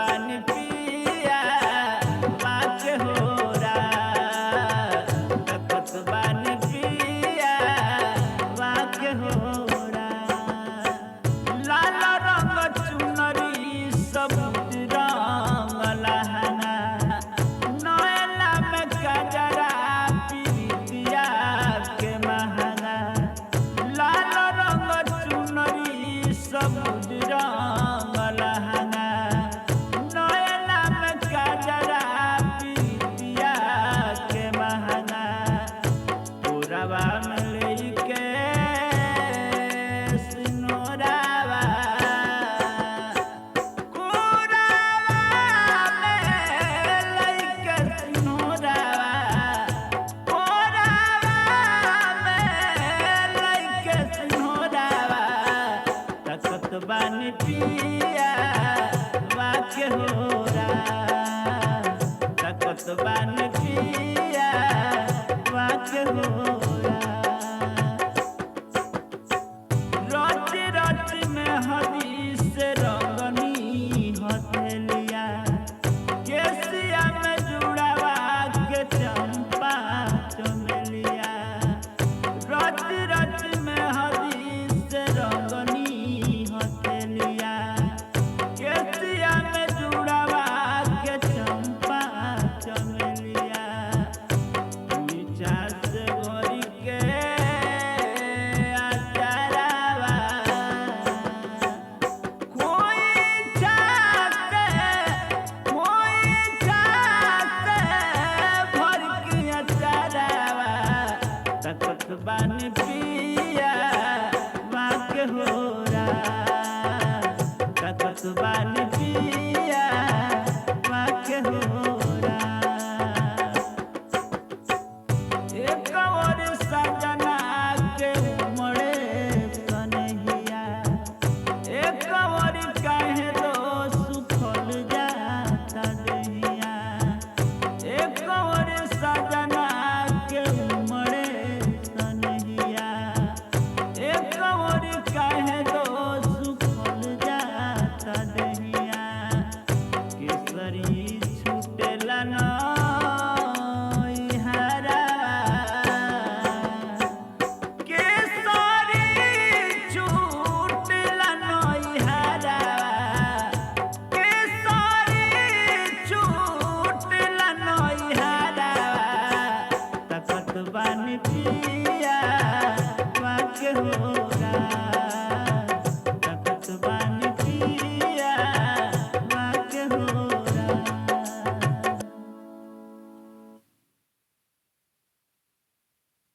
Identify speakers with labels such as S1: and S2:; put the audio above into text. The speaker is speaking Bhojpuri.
S1: बानी पिया बाके होरा तकत बानी पिया बाके होरा लाल रंग चुनरी सबुज रंग लहना नैना में गजरा पीरितिया के महना लाल रंग चुनरी सबुज रंग लहना नैना में गजरा पीरितिया के महना पूरवा में लेके सिनोरावा बानी पिया बाके होरा तकत बानी पिया बाके होरा रच रच में हदीस रंगनी हथेलिया केसिया में जुड़ावा के चंपा चमेलिया रच रच में हदीस रंगनी हथेलिया केसिया में जुड़ावा के चंपा चमेलिया नीचा से भरी के आचारावा कोई चाहते भर के आचारावा तकत बानी पिया बाके होरा तकत बानी पिया बाके होरा एक और सजना के उमड़े कन्हैया एक और काहे दो सुखल जाता दहिया एक और सजना के उमड़े कन्हैया एक और काहे दो सुखल जाता दहिया केसरी छूटेला नैहरा केसरी छूटेला नैहरा केसरी छूटेला नैहरा तकत बानी पिया बाके होरा